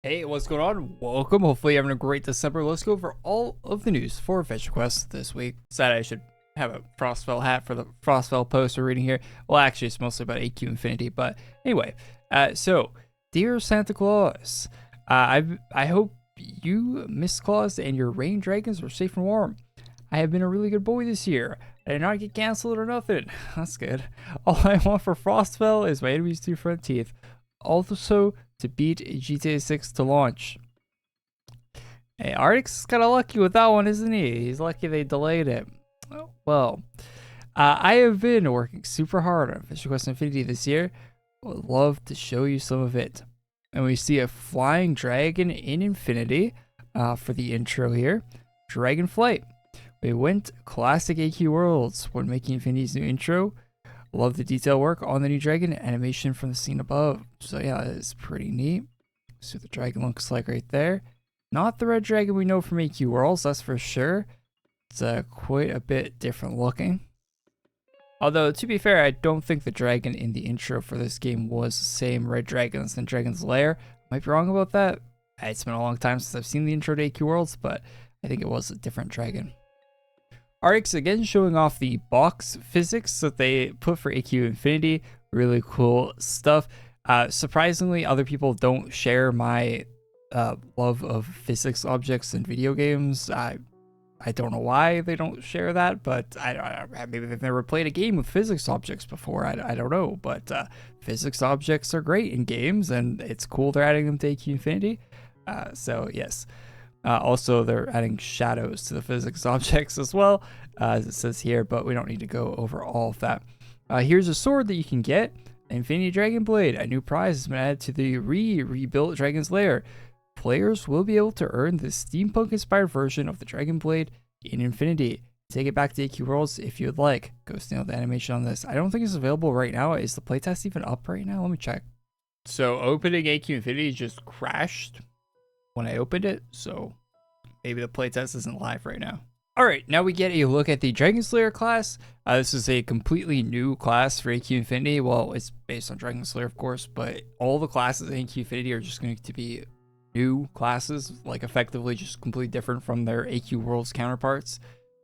Hey, what's going on? Welcome. Hopefully you're having a great December. Let's go over all of the news for AdventureQuest this week. Sad I should have a Frostfell hat for the Frostfell post we're reading here. Well, actually, it's mostly about AQW Infinity, but anyway. So, dear Santa Claus, I hope you, Miss Claus, and your rain dragons are safe and warm. I have been a really good boy this year. I did not get canceled or nothing. That's good. All I want for Frostfell is my enemy's 2 front teeth. Also, to beat GTA 6 to launch. Hey, Arctic's kind of lucky with that one, isn't he? He's lucky they delayed it. Oh, well, I have been working super hard on AdventureQuest Infinity this year. Would love to show you some of it. And we see a flying dragon in Infinity for the intro here. Dragon Flight. We went classic AQ Worlds when making Infinity's new intro. Love the detail work on the new dragon animation from the scene above. So yeah, it's pretty neat. See what the dragon looks like right there. Not the red dragon we know from AQ Worlds, that's for sure. It's quite a bit different looking. Although, to be fair, I don't think the dragon in the intro for this game was the same red dragon as in Dragon's Lair. Might be wrong about that. It's been a long time since I've seen the intro to AQ Worlds, but I think it was a different dragon. Arctic's again showing off the box physics that they put for AQ Infinity. Really cool stuff. Surprisingly, other people don't share my love of physics objects in video games. I don't know why they don't share that, but maybe they've never played a game with physics objects before. I don't know, but physics objects are great in games, and it's cool they're adding them to AQ Infinity. So yes. Also, they're adding shadows to the physics objects as well, as it says here, but we don't need to go over all of that. Here's a sword that you can get, Infinity Dragon Blade. A new prize has been added to the rebuilt Dragon's Lair. Players will be able to earn the steampunk-inspired version of the Dragon Blade in Infinity. Take it back to AQ Worlds if you would like. Go steal the animation on this. I don't think it's available right now. Is the playtest even up right now? Let me check. So, opening AQ Infinity just crashed when I opened it, so maybe the playtest isn't live right now. Alright, now we get a look at the Dragon Slayer class. This is a completely new class for AQ Infinity. Well, it's based on Dragon Slayer, of course, but all the classes in AQ Infinity are just going to be new classes, like effectively just completely different from their AQ Worlds counterparts,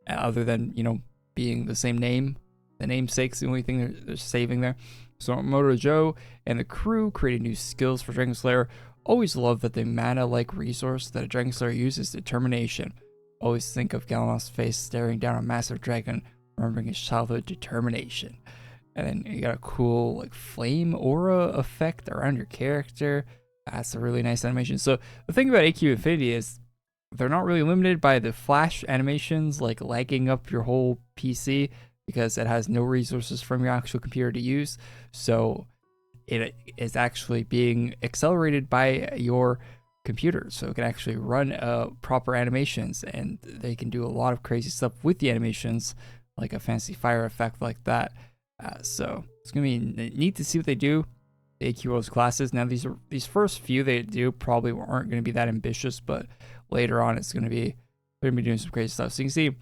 other than, you know, being the same name. The namesake's the only thing they're saving there. So Moto Joe and the crew created new skills for Dragon Slayer. Always love that the mana-like resource that a Dragon Slayer uses is determination. Always think of Galanos's face staring down a massive dragon, remembering his childhood determination. And then you got a cool like flame aura effect around your character. That's a really nice animation. So the thing about AQ Infinity is they're not really limited by the flash animations, like lagging up your whole PC, because it has no resources from your actual computer to use. So it is actually being accelerated by your computer, so it can actually run proper animations, and they can do a lot of crazy stuff with the animations, like a fancy fire effect like that. So it's gonna be neat to see what they do. The AQ Worlds classes. Now these first few they do probably aren't going to be that ambitious, but later on it's going to be they're gonna be doing some crazy stuff. So you can see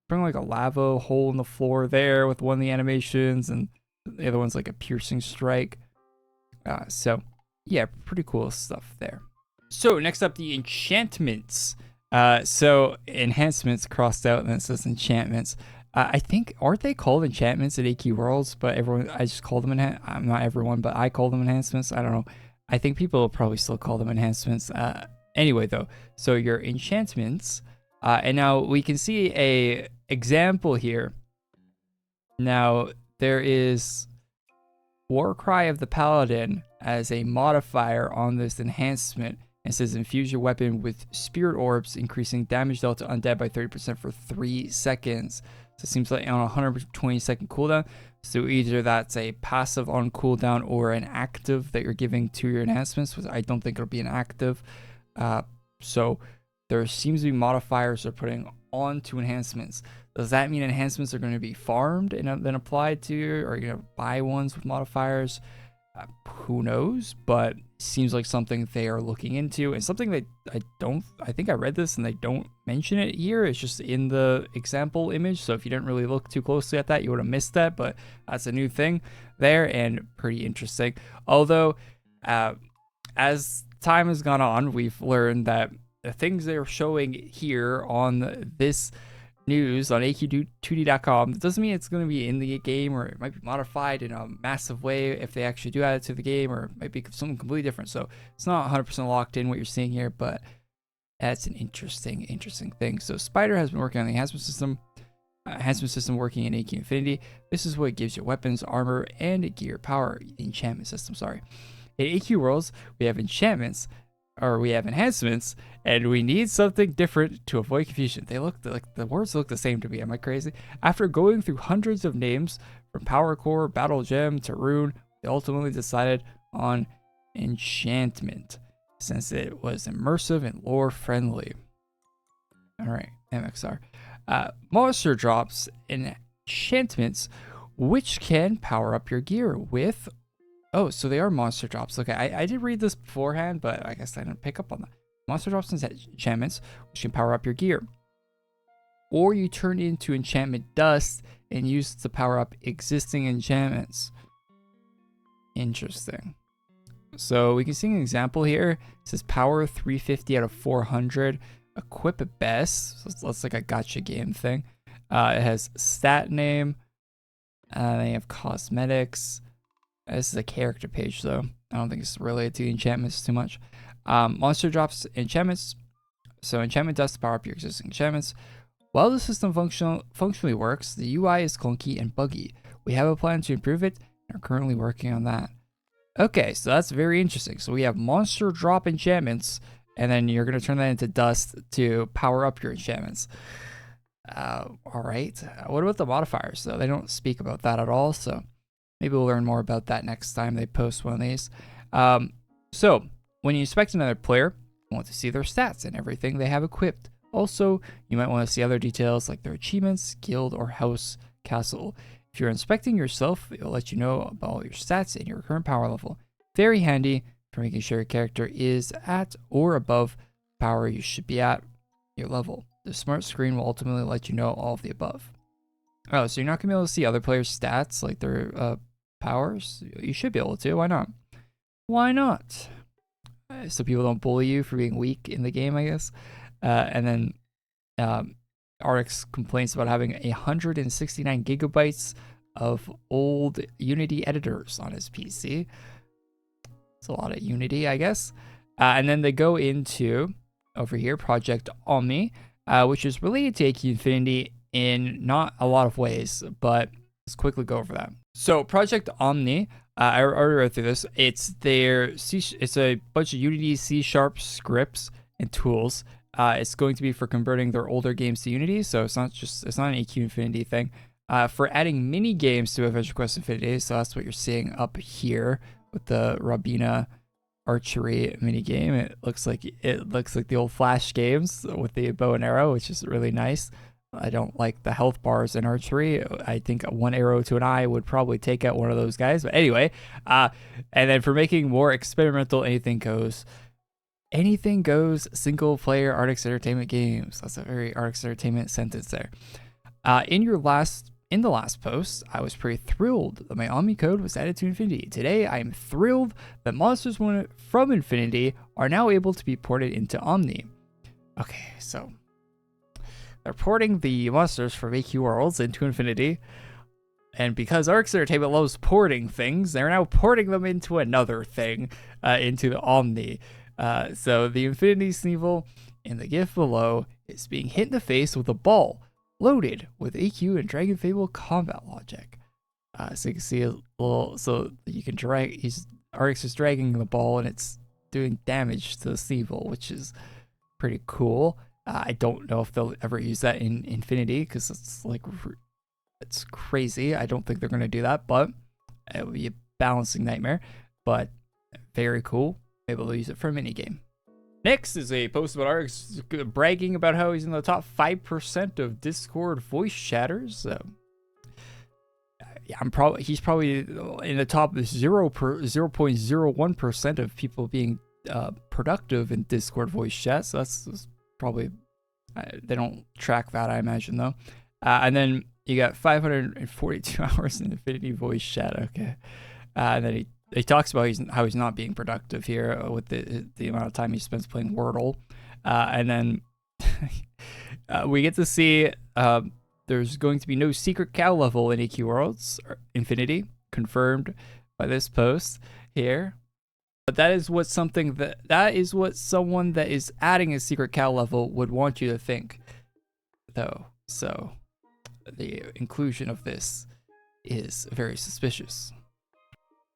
bring like a lava hole in the floor there with one of the animations, and the other one's like a piercing strike. So yeah, pretty cool stuff there. So next up, the enchantments. So enhancements crossed out, and then it says enchantments. I think, aren't they called enchantments at AQ Worlds? But everyone, I just call them not everyone, but I call them enhancements. I don't know. I think people will probably still call them enhancements. Anyway, though, so your enchantments, and now we can see a example here. Now there is Warcry of the Paladin as a modifier on this enhancement. It says infuse your weapon with spirit orbs, increasing damage dealt to undead by 30% for 3 seconds. So it seems like on a 120-second cooldown. So either that's a passive on cooldown or an active that you're giving to your enhancements. I don't think it'll be an active. So there seems to be modifiers they're putting onto enhancements. Does that mean enhancements are going to be farmed and then applied to you, or are you going to buy ones with modifiers? Who knows, but seems like something they are looking into, and something that I think I read this and they don't mention it here. It's just in the example image, so if you didn't really look too closely at that, you would have missed that, but that's a new thing there and pretty interesting. Although as time has gone on, we've learned that the things they're showing here on this news on AQW2D.com, it doesn't mean it's going to be in the game, or it might be modified in a massive way if they actually do add it to the game, or it might be something completely different. So it's not 100% locked in what you're seeing here, but that's an interesting thing. So Spider has been working on the enhancement system working in AQ Infinity. This is what gives you weapons, armor, and gear power. Enchantment system, sorry. In AQ Worlds, we have enchantments, or we have enhancements, and we need something different to avoid confusion. They look like the words look the same to me. Am I crazy? After going through hundreds of names from Power Core, Battle Gem to Rune, they ultimately decided on Enchantment, since it was immersive and lore friendly. All right, MXR. Monster drops enchantments, which can power up your gear with. Oh, so they are monster drops. Okay, I did read this beforehand, but I guess I didn't pick up on that. Monster drops and enchantments, which can power up your gear. Or you turn into enchantment dust and use to power up existing enchantments. Interesting. So we can see an example here. It says power 350 out of 400. Equip at best. So that's like a gotcha game thing. It has stat name. Then you have cosmetics. This is a character page, though. I don't think it's related to the enchantments too much. Monster drops enchantments. So enchantment dust to power up your existing enchantments. While the system functionally works, the UI is clunky and buggy. We have a plan to improve it and are currently working on that. Okay, so that's very interesting. So we have monster drop enchantments, and then you're going to turn that into dust to power up your enchantments. All right. What about the modifiers, though? They don't speak about that at all, so maybe we'll learn more about that next time they post one of these. So when you inspect another player, you want to see their stats and everything they have equipped. Also, you might want to see other details like their achievements, guild, or house castle. If you're inspecting yourself, it will let you know about your stats and your current power level. Very handy for making sure your character is at or above power you should be at your level. The smart screen will ultimately let you know all of the above. Oh, so you're not going to be able to see other players' stats, like their powers? You should be able to. Why not? Why not? So people don't bully you for being weak in the game, I guess. And then RX complains about having 169 gigabytes of old Unity editors on his PC. It's a lot of Unity, I guess. And then they go into, over here, Project Omni, which is related to AQ Infinity in not a lot of ways, but let's quickly go over that. So Project Omni, I already read through this. It's a bunch of Unity C# scripts and tools. It's going to be for converting their older games to Unity, so it's not an AQ Infinity thing. For adding mini games to AdventureQuest Infinity, so that's what you're seeing up here with the Rabina archery mini game. It looks like the old Flash games with the bow and arrow, which is really nice. I don't like the health bars in archery. I think one arrow to an eye would probably take out one of those guys. But anyway, and then for making more experimental anything goes single player Artix Entertainment games. That's a very Artix Entertainment sentence there. In the last post, I was pretty thrilled that my Omni code was added to Infinity. Today, I am thrilled that monsters from Infinity are now able to be ported into Omni. Okay, so they're porting the monsters from AQ Worlds into Infinity, and because Artix Entertainment loves porting things, they're now porting them into another thing, into the Omni. So the Infinity Sneevil in the GIF below is being hit in the face with a ball loaded with AQ and Dragon Fable combat logic. So you can see a little, so you can drag, Artix is dragging the ball and it's doing damage to the Sneevil, which is pretty cool. I don't know if they'll ever use that in Infinity because it's crazy. I don't think they're going to do that, but it would be a balancing nightmare, but very cool. Maybe they'll use it for a mini game. Next is a post about Artix bragging about how he's in the top 5% of Discord voice chatters. Yeah, he's probably in the top 0.01% of people being productive in Discord voice chat. So that's probably, they don't track that, I imagine, though. And then you got 542 hours in Infinity voice chat. Okay. And then he talks about how he's not being productive here with the amount of time he spends playing Wordle, and then we get to see there's going to be no secret cow level in AQ Worlds Infinity, confirmed by this post here. But that is what someone that is adding a secret cow level would want you to think, though. So the inclusion of this is very suspicious.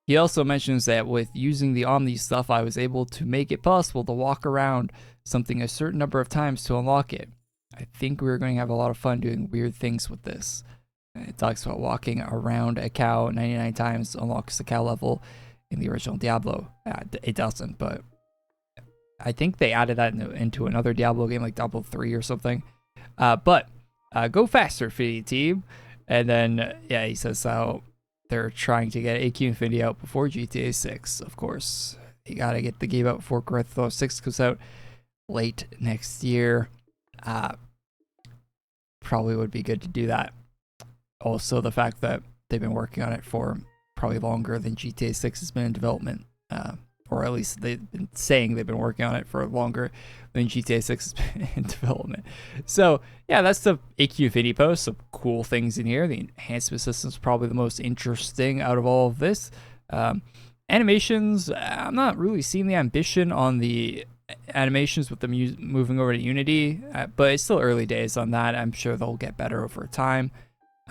He also mentions that with using the Omni stuff, I was able to make it possible to walk around something a certain number of times to unlock it. I think we're going to have a lot of fun doing weird things with this. It talks about walking around a cow 99 times unlocks the cow level in the original Diablo. It doesn't, but I think they added that into another Diablo game, like Diablo 3 or something. But go faster, Infinity team. And then, yeah, he says how they're trying to get AQ Infinity out before GTA 6, of course. You gotta get the game out before Grand Theft Auto 6 comes out late next year. Probably would be good to do that. Also, the fact that they've been working on it for probably longer than GTA 6 has been in development, or at least they've been saying they've been working on it for longer than GTA 6 has been in development. So yeah, that's the AQ Infinity post. Some cool things in here. The enhancement system is probably the most interesting out of all of this. Animations, I'm not really seeing the ambition on the animations with them moving over to Unity, but it's still early days on that. I'm sure they'll get better over time.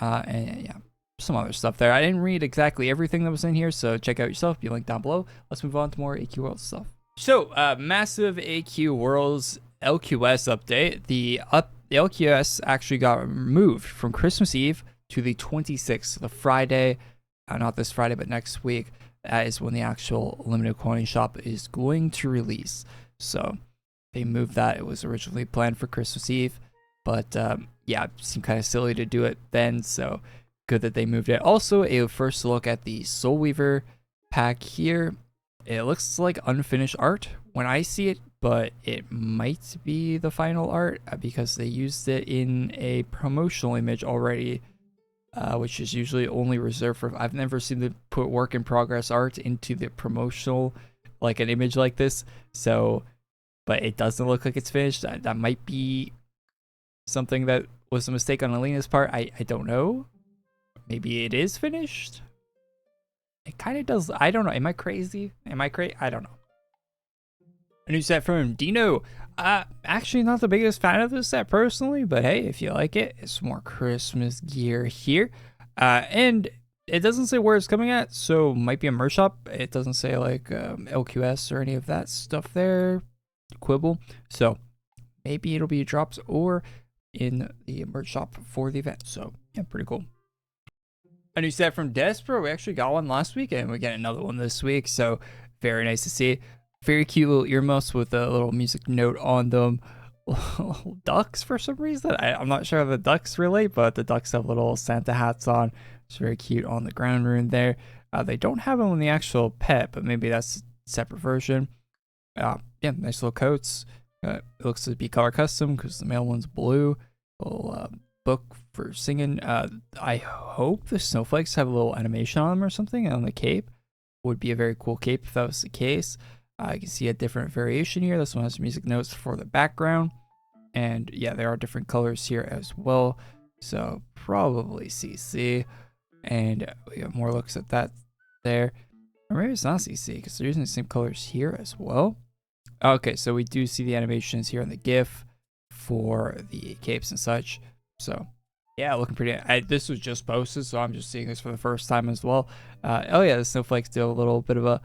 And yeah, some other stuff there. I didn't read exactly everything that was in here, so check out yourself. Be linked down below. Let's move on to more AQ Worlds stuff. So, massive AQ Worlds LQS update. The LQS actually got moved from Christmas Eve to the 26th, the Friday, not this Friday, but next week. That is when the actual limited quantity shop is going to release. So they moved that. It was originally planned for Christmas Eve, but yeah, it seemed kind of silly to do it then. So good that they moved it. Also, a first look at the Soul Weaver pack here. It looks like unfinished art when I see it, but it might be the final art because they used it in a promotional image already, which is usually only reserved for. I've never seen them put work in progress art into the promotional, like an image like this. So, but it doesn't look like it's finished. That might be something that was a mistake on Alina's part. I don't know. Maybe it is finished. It kind of does. I don't know. Am I crazy? I don't know. A new set from Dino. Actually not the biggest fan of this set personally, but hey, if you like it, it's more Christmas gear here. And it doesn't say where it's coming at, so might be a merch shop. It doesn't say like LQS or any of that stuff there. Quibble. So maybe it'll be drops or in the merch shop for the event. So yeah, pretty cool. A new set from Despero. We actually got one last week and we get another one this week. So very nice to see. Very cute little earmuffs with a little music note on them. Ducks for some reason. I'm not sure how the ducks relate, but the ducks have little Santa hats on. It's very cute on the ground rune there. They don't have them in the actual pet, but maybe that's a separate version. Yeah, nice little coats. It looks to be color custom because the male one's blue. Little book for singing. I hope the snowflakes have a little animation on them or something on the cape. Would be a very cool cape if that was the case. You can see a different variation here. This one has music notes for the background. And yeah, there are different colors here as well. So probably CC. And we have more looks at that there. Or maybe it's not CC because they're using the same colors here as well. Okay, so we do see the animations here in the GIF for the capes and such. So yeah, looking pretty. This was just posted, so I'm just seeing this for the first time as well. Oh yeah, the snowflakes do a little bit of a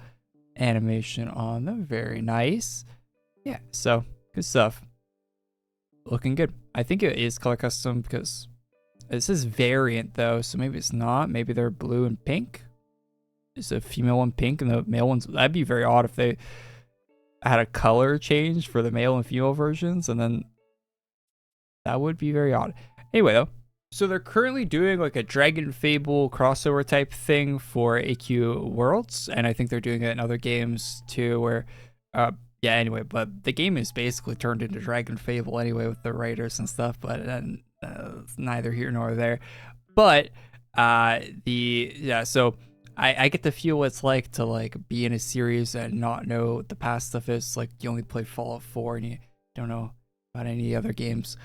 animation on them. Very nice. Yeah, so good stuff. Looking good. I think it is color custom because this is variant though, so maybe it's not. Maybe they're blue and pink. Is a female one pink and the male ones? That'd be very odd if they had a color change for the male and female versions, and then that would be very odd. Anyway though, so they're currently doing like a Dragon Fable crossover type thing for AQ Worlds, and I think they're doing it in other games too, where yeah, anyway, but the game is basically turned into Dragon Fable anyway with the writers and stuff, but neither here nor there. But so I get to feel what it's like to like be in a series and not know what the past stuff is. Like you only play Fallout 4 and you don't know about any other games.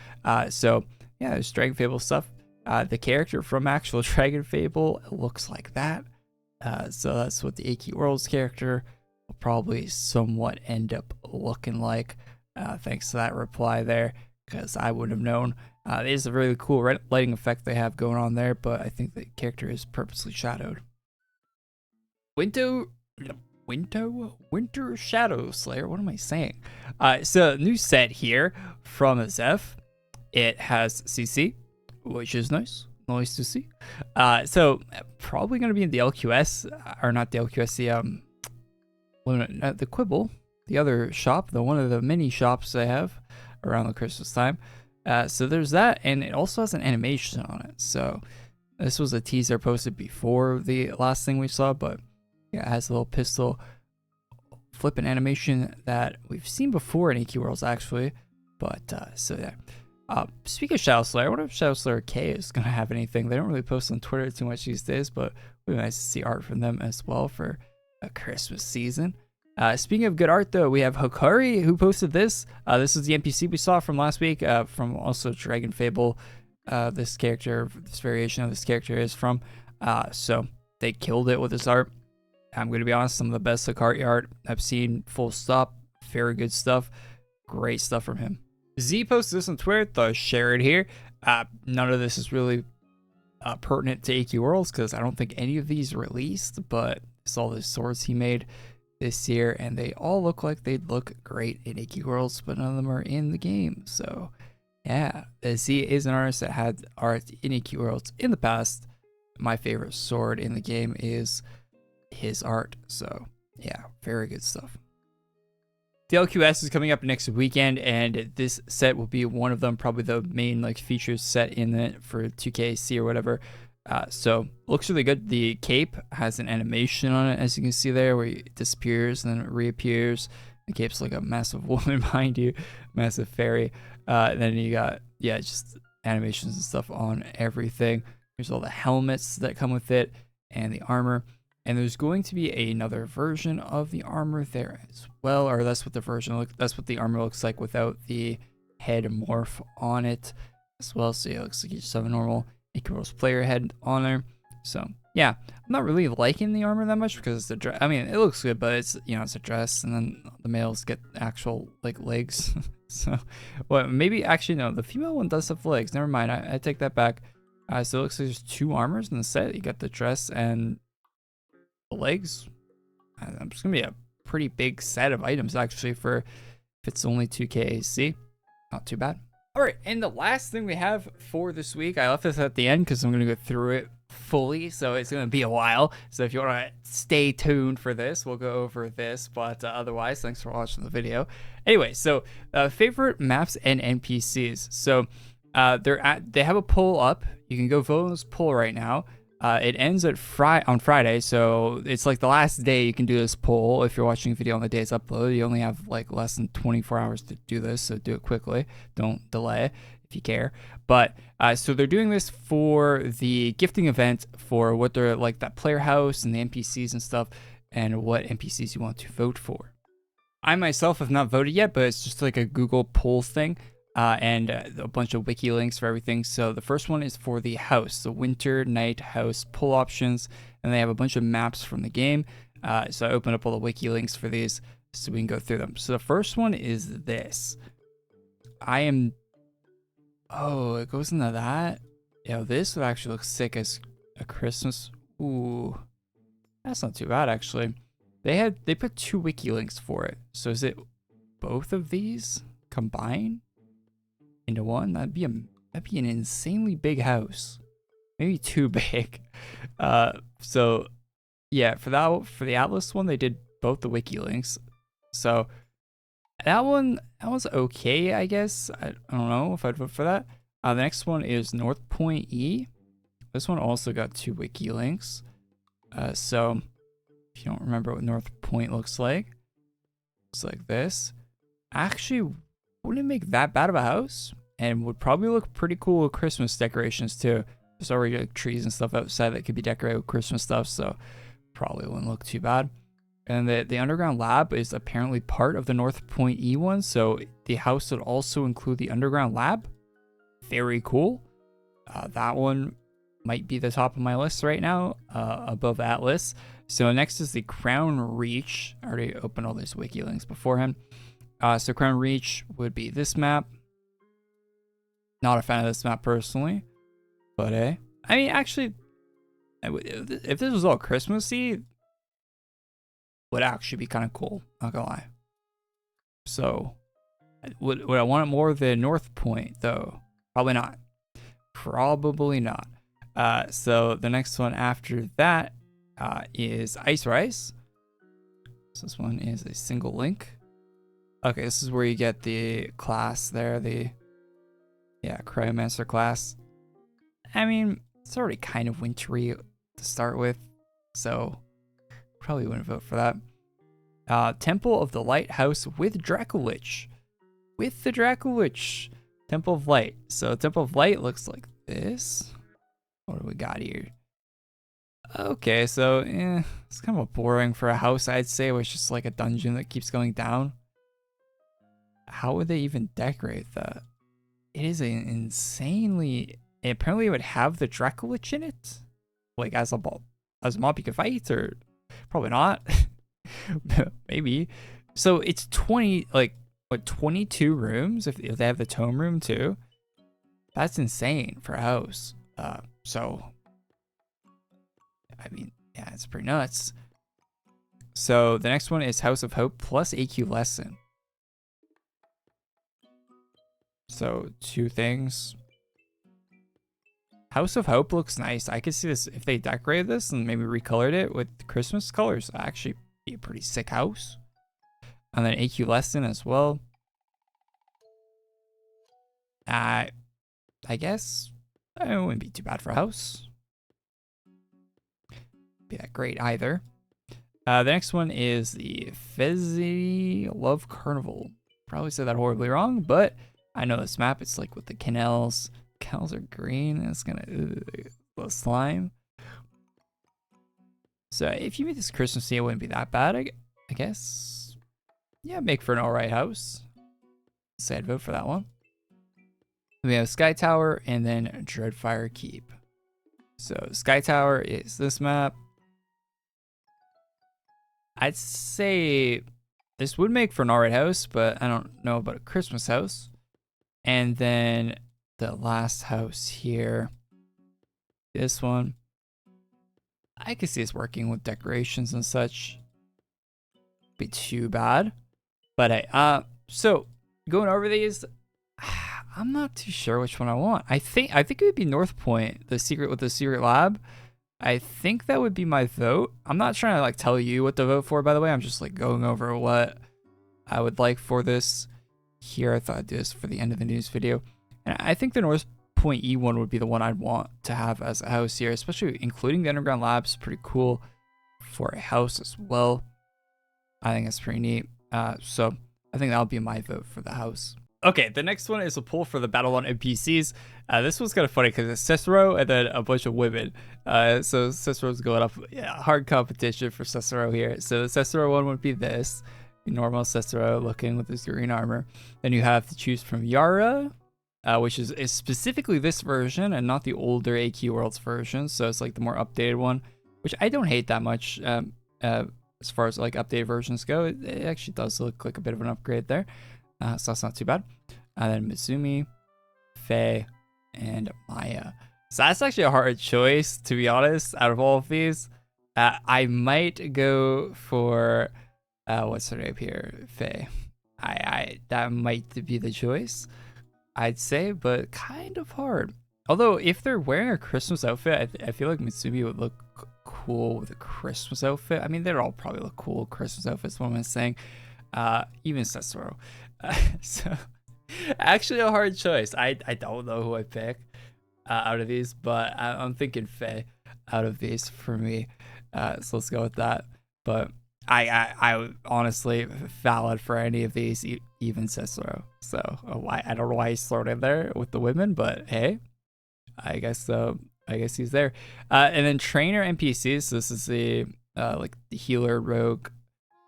So yeah, there's Dragon Fable stuff. The character from actual Dragon Fable looks like that. So that's what the AQ Worlds character will probably somewhat end up looking like. Thanks to that reply there, because I wouldn't have known. It is a really cool lighting effect they have going on there, but I think the character is purposely shadowed. Winter Shadow Slayer. What am I saying? So new set here from Azeph. It has CC, which is nice. Nice to see. So probably gonna be in the LQS, or not the LQS, the Quibble, the other shop, one of the mini shops they have around the Christmas time. So there's that, and it also has an animation on it. So this was a teaser posted before the last thing we saw, but yeah, it has a little pistol flipping animation that we've seen before in AQ Worlds actually. But so yeah. Speaking of Shadow Slayer, I wonder if Shadow Slayer K is gonna have anything. They don't really post on Twitter too much these days, but it would be nice to see art from them as well for a Christmas season. Speaking of good art, though, we have Hikari who posted this. This is the NPC we saw from last week, from also Dragon Fable. This variation of this character is from. So they killed it with this art. I'm going to be honest, some of the best Hikari art I've seen, full stop. Very good stuff. Great stuff from him. Z posted this on Twitter, thought I'd share it here. None of this is really pertinent to AQ Worlds because I don't think any of these released, but it's all the swords he made this year, and they all look like they'd look great in AQ Worlds, but none of them are in the game. So yeah, Z is an artist that had art in AQ Worlds in the past. My favorite sword in the game is his art, so yeah, very good stuff. The LQS is coming up next weekend, and this set will be one of them, probably the main like features set in it for 2KC or whatever. So looks really good. The cape has an animation on it, as you can see there, where it disappears and then it reappears. The cape's like a massive woman behind you, massive fairy. And then you got, yeah, just animations and stuff on everything. There's all the helmets that come with it and the armor. And there's going to be another version of the armor there as well, or that's what the armor looks like without the head morph on it as well. So it looks like you just have a normal AQ Worlds player head on there. So yeah, I'm not really liking the armor that much because it's the dress. I mean, it looks good, but it's, you know, it's a dress, and then the males get actual like legs. So, well, maybe actually no, the female one does have legs. Never mind, I take that back. So it looks like there's two armors in the set. You got the dress and the legs. It's gonna be a pretty big set of items actually for if it's only 2KC. Not too bad. All right, and the last thing we have for this week, I left this at the end because I'm going to go through it fully, so it's going to be a while. So if you want to stay tuned for this, we'll go over this, but otherwise, thanks for watching the video. Anyway, so favorite maps and NPCs. So they have a poll up. You can go vote on this poll right now. It ends on Friday, so it's like the last day you can do this poll. If you're watching a video on the day it's uploaded, you only have like less than 24 hours to do this, so do it quickly. Don't delay if you care. But so they're doing this for the gifting event for what they're like, that player house and the NPCs and stuff, and what NPCs you want to vote for. I myself have not voted yet, but it's just like a Google poll thing. And a bunch of wiki links for everything. So the first one is for the house, the winter night house pull options, and they have a bunch of maps from the game. So I opened up all the wiki links for these so we can go through them. So the first one is this. Oh, it goes into that. Yeah, this would actually look sick as a Christmas. Ooh, that's not too bad actually. They put two wiki links for it. So is it both of these combined into one? That'd be an insanely big house, maybe too big. So yeah, for the Atlas one, they did both the wiki links. So that one's okay, I guess. I don't know if I'd vote for that. The next one is North Point E. This one also got two wiki links. So if you don't remember what North Point looks like this. Actually, wouldn't make that bad of a house, and would probably look pretty cool with Christmas decorations too. There's already like trees and stuff outside that could be decorated with Christmas stuff, so probably wouldn't look too bad. And the underground lab is apparently part of the North Point E one, so the house would also include the underground lab. Very cool. That one might be the top of my list right now, above Atlas. So next is the Crown Reach. I already opened all these wiki links beforehand. So Crown Reach would be this map. Not a fan of this map personally, but hey, I mean, actually, if this was all Christmassy, would actually be kind of cool, not gonna lie. So would I want it more than North Point though? Probably not. Probably not. So the next one after that is Ice Rise. So this one is a single link. Okay, this is where you get the class there, the Cryomancer class. I mean, it's already kind of wintry to start with, so probably wouldn't vote for that. Temple of the Lighthouse with Dracolich. With the Dracolich. Temple of Light. So Temple of Light looks like this. What do we got here? Okay, so it's kind of boring for a house, I'd say. It's just like a dungeon that keeps going down. How would they even decorate that? It is an insanely... Apparently it would have the Dracolich in it? Like as a mob you can fight, or probably not. Maybe. So it's 22 rooms if they have the tome room too. That's insane for a house. So I mean, yeah, it's pretty nuts. So the next one is House of Hope plus AQ Lesson. So 2 things. House of Hope looks nice. I could see this if they decorated this and maybe recolored it with Christmas colors. Actually be a pretty sick house. And then AQ Lesson as well. I guess it wouldn't be too bad for a house. Be that great either. The next one is the Fezzy Love Carnival. Probably said that horribly wrong, but I know this map. It's like with the canals. Canals are green. It's gonna little slime. So if you made this Christmas, it wouldn't be that bad. I guess. Yeah, make for an alright house. So I'd vote for that one. We have Sky Tower and then Dreadfire Keep. So Sky Tower is this map. I'd say this would make for an alright house, but I don't know about a Christmas house. And then the last house here, this one, I could see this working with decorations and such. Be too bad, but hey, so going over these, I'm not too sure which one I want. I think it would be North Point, the secret with the secret lab. I think that would be my vote. I'm not trying to like tell you what to vote for, by the way. I'm just like going over what I would like for this here. I thought I'd do this for the end of the news video. And I think the North Point E1 would be the one I'd want to have as a house here, especially including the underground labs. Pretty cool for a house as well. I think that's pretty neat. So I think that'll be my vote for the house. Okay, the next one is a poll for the Battle on NPCs. This one's kind of funny because it's Cicero and then a bunch of women. So Cicero's going up. Yeah, hard competition for Cicero here. So the Cicero one would be this. Normal Cicero looking with his green armor. Then you have to choose from Yara, which is specifically this version and not the older AQ Worlds version. So it's like the more updated one, which I don't hate that much as far as like updated versions go. It actually does look like a bit of an upgrade there. So that's not too bad. And then Mitsumi, Faye, and Maya. So that's actually a hard choice, to be honest, out of all of these. I might go for, what's her name here? Faye. That might be the choice, I'd say, but kind of hard. Although, if they're wearing a Christmas outfit, I feel like Mitsumi would look cool with a Christmas outfit. I mean, they'd all probably look cool with Christmas outfits, what I'm saying. Even Cicero. So actually a hard choice. I don't know who I pick out of these, but I'm thinking Faye out of these for me. So let's go with that. But I honestly valid for any of these, even Cicero. So I don't know why he's thrown in there with the women, but hey, I guess he's there. And then trainer NPCs. So this is the like the healer, rogue,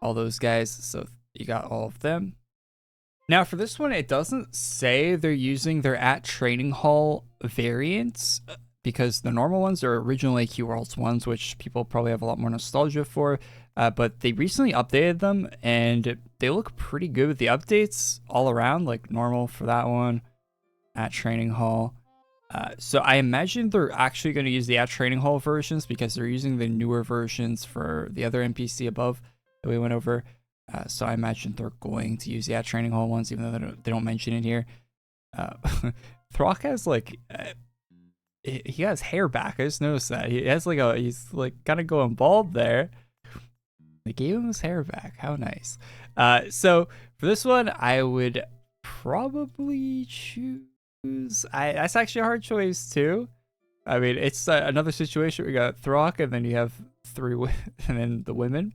all those guys. So you got all of them. Now for this one, it doesn't say they're using their at training hall variants, because the normal ones are original AQ Worlds ones, which people probably have a lot more nostalgia for. But they recently updated them, and they look pretty good with the updates all around, like normal for that one, at training hall. So I imagine they're actually going to use the at training hall versions, because they're using the newer versions for the other NPC above that we went over. So I imagine they're going to use the at training hall ones, even though they don't mention it here. Throck has like, he has hair back. I just noticed that he has like he's like kind of going bald there. They gave him his hair back. How nice. So for this one, I would probably choose. That's actually a hard choice too. I mean, it's another situation. We got Throck, and then you have and then the women.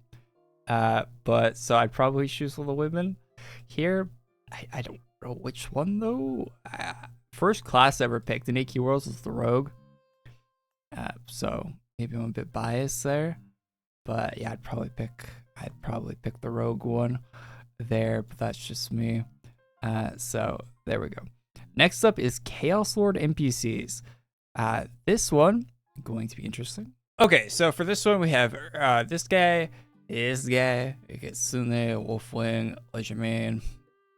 But so I'd probably choose all the women here. I don't know which one though. First class ever picked in AQ Worlds was the Rogue. So maybe I'm a bit biased there. But yeah, I'd probably pick the Rogue one there, but that's just me. So there we go. Next up is Chaos Lord NPCs. This one going to be interesting. Okay, so for this one we have this guy, Kitsune, Wolfwing, Leisure,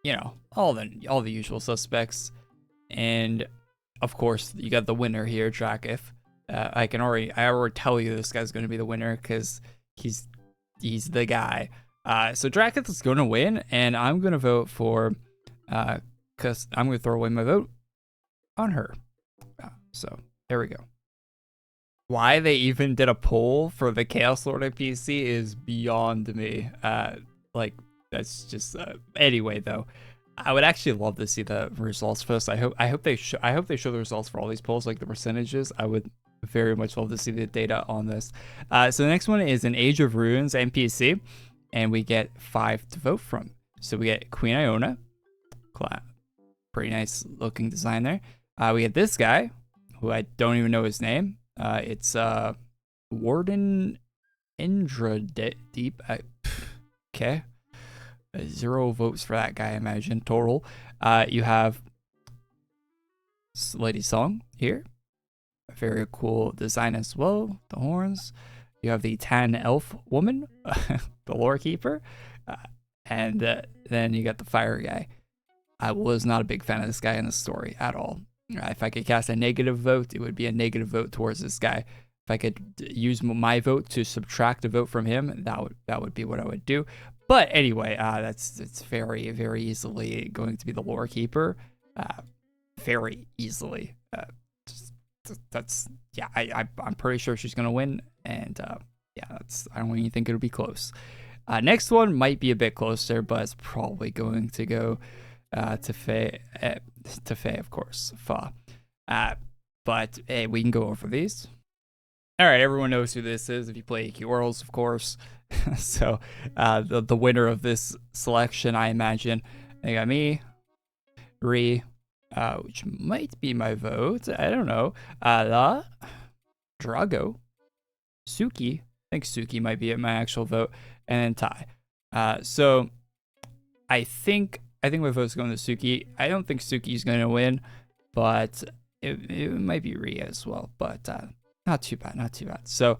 you know, all the usual suspects. And of course you got the winner here, Drakith. I already tell you this guy's gonna be the winner because he's the guy. So Drakith is gonna win, and I'm gonna vote for because I'm gonna throw away my vote on her. So there we go. Why they even did a poll for the Chaos Lord NPC is beyond me. Like that's just anyway though. I would actually love to see the results for this. I hope they show the results for all these polls, like the percentages. I would very much love to see the data on this. So the next one is an Age of Ruins NPC, and we get 5 to vote from. So we get Queen Iona, pretty nice looking design there. We get this guy, who I don't even know his name. It's Warden Deep. Okay. 0 votes for that guy, I imagine, total. You have Lady Song here. A very cool design as well. The horns. You have the Tan Elf Woman, the Lore Keeper. And then you got the Fire guy. I was not a big fan of this guy in the story at all. If I could cast a negative vote, it would be a negative vote towards this guy. If I could use my vote to subtract a vote from him, that would be what I would do. But anyway, it's very, very easily going to be the Lore Keeper. Very easily. I'm pretty sure she's gonna win, and yeah, I don't even think it'll be close. Next one might be a bit closer, but it's probably going to go to Faye, of course, Fa. But hey, we can go over these. All right, everyone knows who this is if you play AQ Worlds, of course. So the winner of this selection, I imagine, they got me, Ree, which might be my vote. I don't know. La, Drago, Suki. I think Suki might be my actual vote, and then Tai. So I think my vote's going to Suki. I don't think Suki's going to win, but it might be Ree as well. But not too bad. So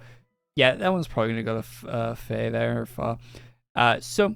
yeah, that one's probably going to go to Faye there, or Fa. So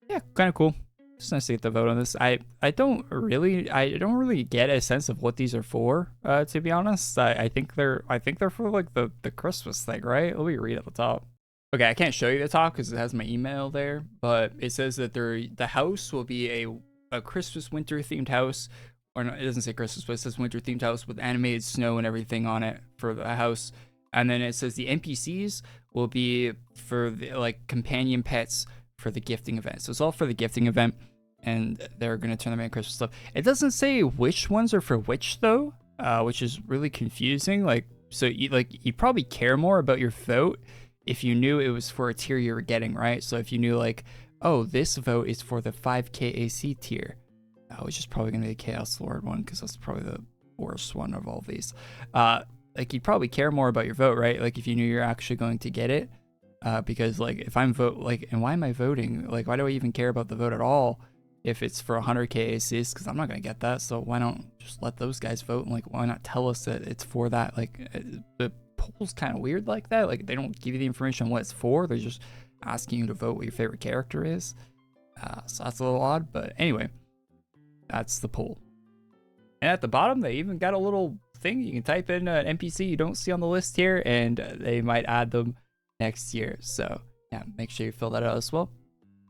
yeah, kind of cool. It's nice to get the vote on this. I don't really get a sense of what these are for, to be honest. I think they're for like the Christmas thing, right? Let me read at the top. Okay, I can't show you the top because it has my email there, but it says that the house will be a Christmas winter themed house, or no, it doesn't say Christmas, but it says winter themed house with animated snow and everything on it for the house. And then it says the NPCs will be for the, like, companion pets for the gifting event. So it's all for the gifting event, and they're going to turn them into Christmas stuff. It doesn't say which ones are for which though, which is really confusing. Like, so you probably care more about your vote if you knew it was for a tier you were getting, right? So if you knew like, oh, this vote is for the 5k AC tier, which is probably going to be the Chaos Lord one, because that's probably the worst one of all these. Like, you'd probably care more about your vote, right? Like if you knew you're actually going to get it. because like if I'm and why am I voting? Like, why do I even care about the vote at all if it's for 100k ACs? Because I'm not gonna get that. So why don't just let those guys vote? And like, why not tell us that it's for that? Like, the poll's kind of weird like that. Like, they don't give you the information on what it's for. They're just asking you to vote what your favorite character is. So that's a little odd. But anyway, that's the poll. And at the bottom, they even got a little thing you can type in an NPC you don't see on the list here, and they might add them next year. So yeah, make sure you fill that out as well.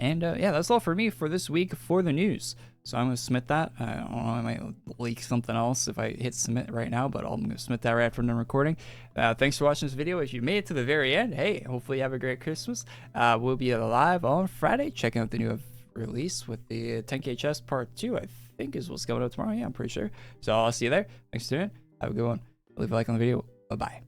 And yeah, that's all for me for this week for the news. So I'm gonna submit that. I don't know, I might leak something else if I hit submit right now, but I'm gonna submit that right after I'm done recording. Thanks for watching this video. If you made it to the very end, hey, hopefully you have a great Christmas. We'll be live on Friday checking out the new release with the 10K chest part 2, I think is what's coming out tomorrow. Yeah, I'm pretty sure. So I'll see you there. Thanks for tuning in. Have a good one. Leave a like on the video. Bye bye.